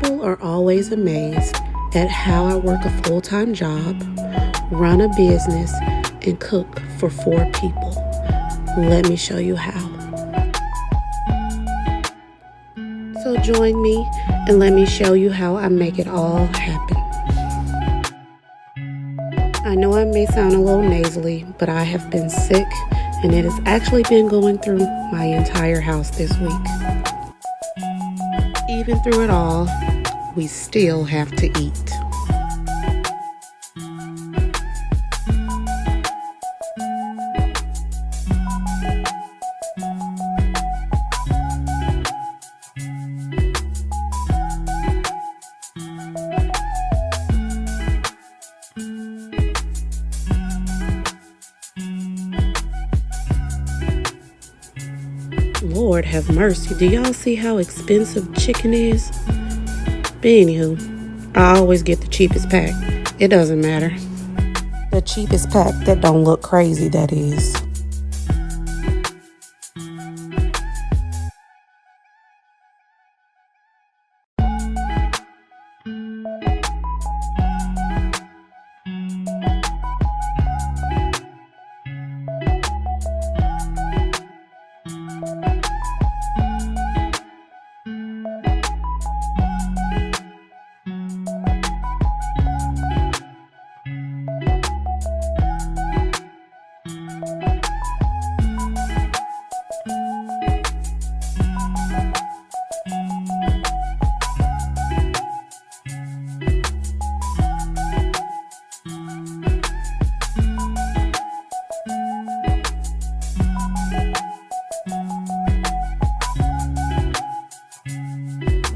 People are always amazed at how I work a full-time job, run a business, and cook for 4 people. Let me show you how. So join me and let me show you how I make it all happen. I know I may sound a little nasally, but I have been sick and it has actually been going through my entire house this week. Even through it all, we still have to eat. Lord have mercy. Do y'all see how expensive chicken is? But anywho, I always get the cheapest pack. It doesn't matter. The cheapest pack that don't look crazy, that is.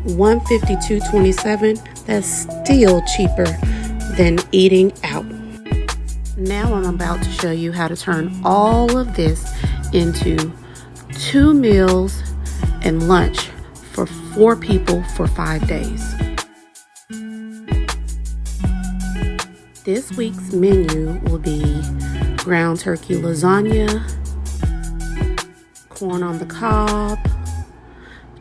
$152.27. That's still cheaper than eating out. Now I'm about to show you how to turn all of this into 2 meals and lunch for 4 people for 5 days. This week's menu will be ground turkey lasagna, corn on the cob,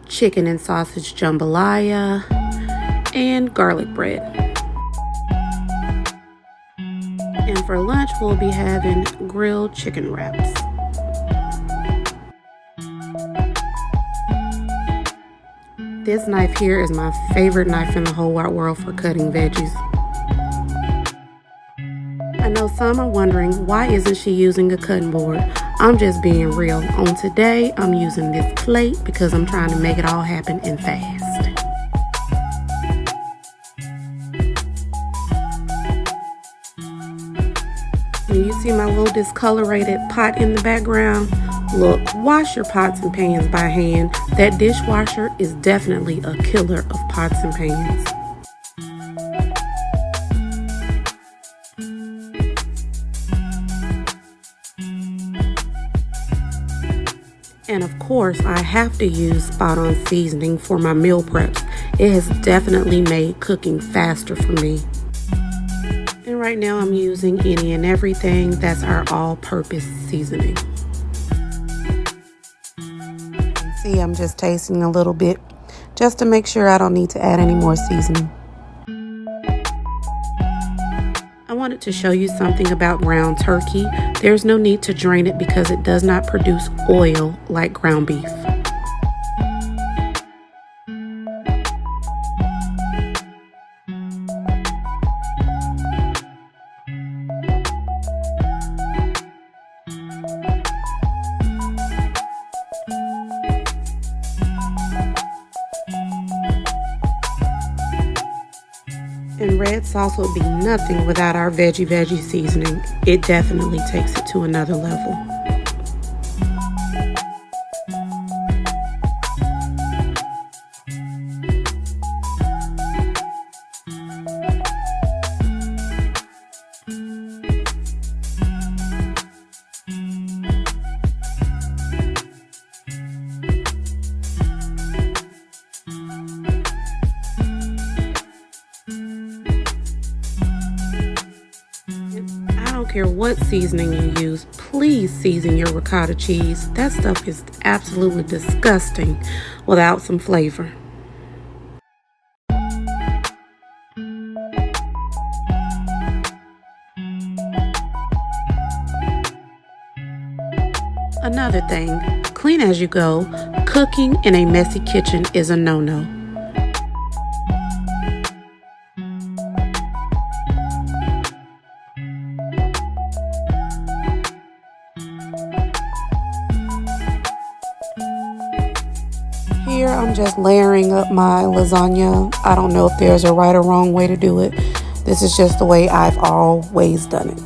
chicken and sausage jambalaya, and garlic bread. And for lunch, we'll be having grilled chicken wraps. This knife here is my favorite knife in the whole wide world for cutting veggies. I know some are wondering, why isn't she using a cutting board? I'm just being real. On today, I'm using this plate because I'm trying to make it all happen and fast. When you see my little discolorated pot in the background, look, wash your pots and pans by hand. That dishwasher is definitely a killer of pots and pans. And of course, I have to use Spot On seasoning for my meal preps. It has definitely made cooking faster for me. And right now I'm using Any and Everything. That's our all-purpose seasoning. See, I'm just tasting a little bit just to make sure I don't need to add any more seasoning. I wanted to show you something about ground turkey. There's no need to drain it because it does not produce oil like ground beef. And red sauce would be nothing without our Veggie seasoning. It definitely takes it to another level. care what seasoning you use, please season your ricotta cheese. That stuff is absolutely disgusting without some flavor. Another thing, clean as you go. Cooking in a messy kitchen is a no-no. Here I'm just layering up my lasagna. I don't know if there's a right or wrong way to do it. This is just the way I've always done it.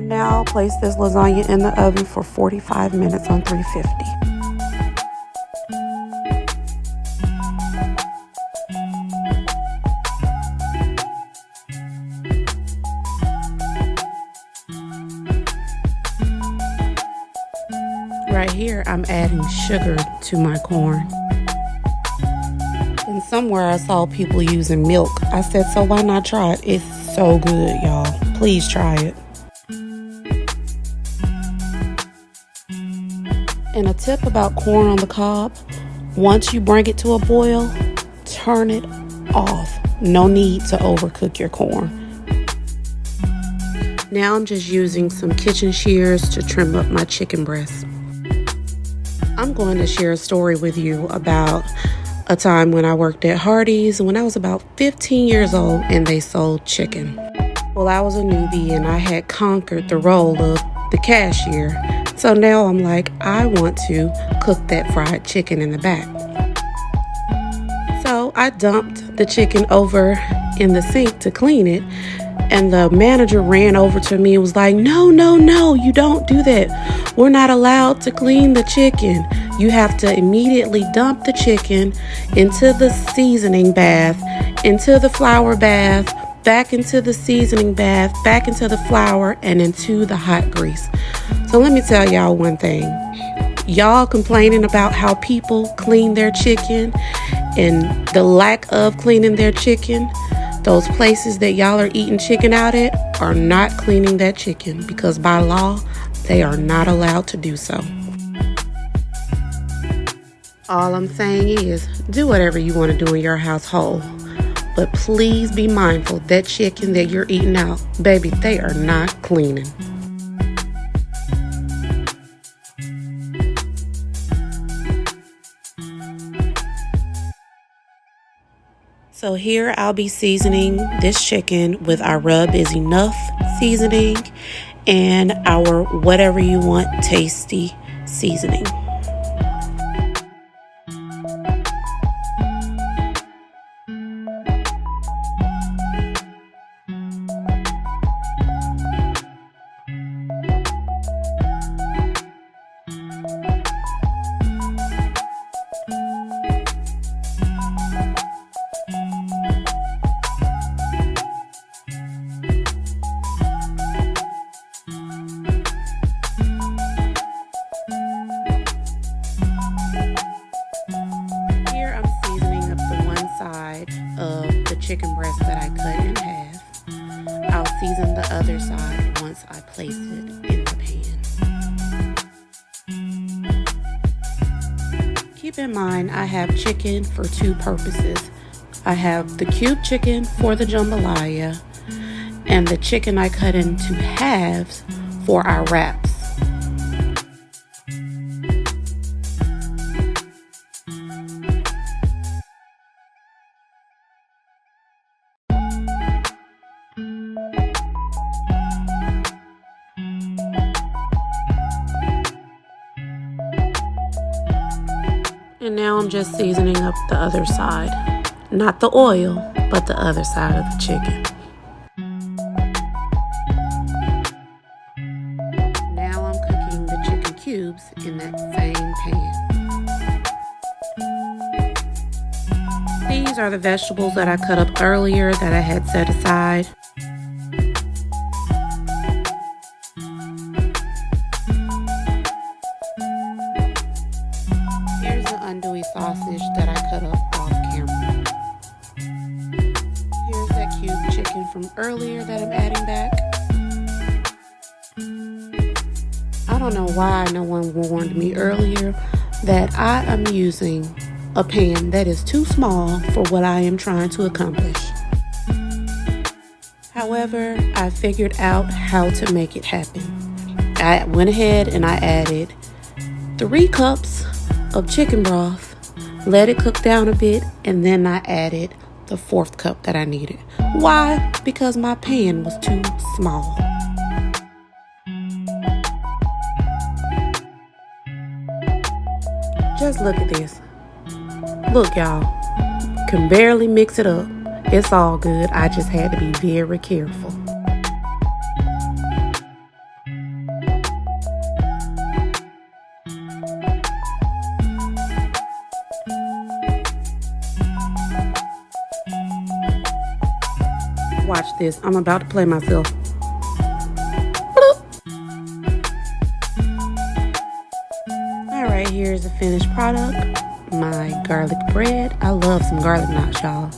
Now I'll place this lasagna in the oven for 45 minutes on 350. Right here, I'm adding sugar to my corn. And somewhere I saw people using milk. I said, so why not try it? It's so good, y'all. Please try it. And a tip about corn on the cob, once you bring it to a boil, turn it off. No need to overcook your corn. Now I'm just using some kitchen shears to trim up my chicken breast. I'm going to share a story with you about a time when I worked at Hardee's when I was about 15 years old and they sold chicken. Well, I was a newbie and I had conquered the role of the cashier. So now I'm like, I want to cook that fried chicken in the back. So I dumped the chicken over in the sink to clean it. And the manager ran over to me and was like, no, you don't do that. We're not allowed to clean the chicken. You have to immediately dump the chicken into the seasoning bath, into the flour bath, back into the seasoning bath, back into the flour, and into the hot grease. So let me tell y'all one thing. Y'all complaining about how people clean their chicken and the lack of cleaning their chicken. Those places that y'all are eating chicken out at are not cleaning that chicken because by law, they are not allowed to do so. All I'm saying is do whatever you want to do in your household. But please be mindful that chicken that you're eating out, baby, they are not cleaning. So here I'll be seasoning this chicken with our rub is enough seasoning and our whatever you want tasty seasoning. Chicken breast that I cut in half. I'll season the other side once I place it in the pan. Keep in mind, I have chicken for two purposes. I have the cube chicken for the jambalaya and the chicken I cut into halves for our wraps. Now I'm just seasoning up the other side. Not the oil, but the other side of the chicken. Now I'm cooking the chicken cubes in that same pan. These are the vegetables that I cut up earlier that I had set aside. Here's the andouille sausage that I cut up off camera. Here's that cube chicken from earlier that I'm adding back. I don't know why no one warned me earlier that I am using a pan that is too small for what I am trying to accomplish. However, I figured out how to make it happen. I went ahead and I added 3 cups of chicken broth, let it cook down a bit, and then I added the 4th cup that I needed. Why? Because my pan was too small. Just look at this. Look, y'all, can barely mix it up. It's all good. I just had to be very careful. Watch this. I'm about to play myself. Alright, here's the finished product. My garlic bread. I love some garlic knots, y'all.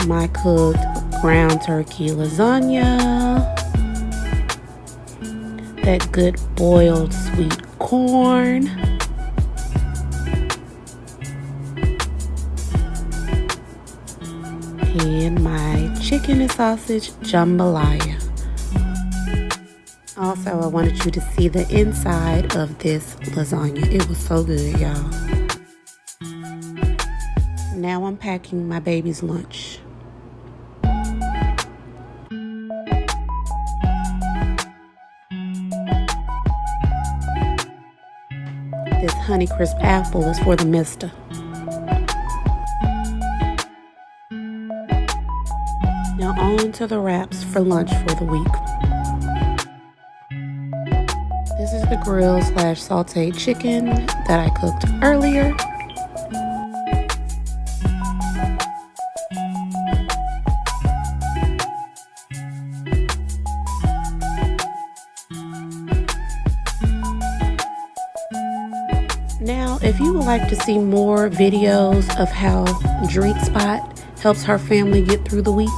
My cooked ground turkey lasagna. That good boiled sweet corn. And my chicken and sausage jambalaya. Also, I wanted you to see the inside of this lasagna. It was so good, y'all. Now I'm packing my baby's lunch. This Honeycrisp apple is for the mister. Now on to the wraps for lunch for the week. This is the grilled / sauteed chicken that I cooked earlier. Now, if you would like to see more videos of how DrekSpot helps her family get through the week,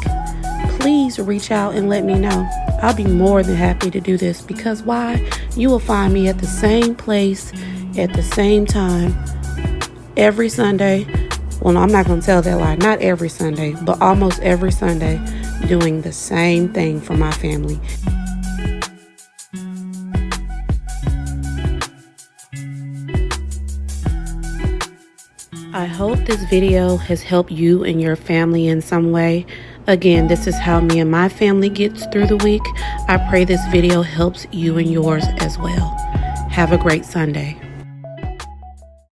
please reach out and let me know. I'll be more than happy to do this because why? You will find me at the same place at the same time every Sunday. Well, no, I'm not going to tell that lie. Not every Sunday, but almost every Sunday doing the same thing for my family. I hope this video has helped you and your family in some way. Again, this is how me and my family gets through the week. I pray this video helps you and yours as well. Have a great Sunday.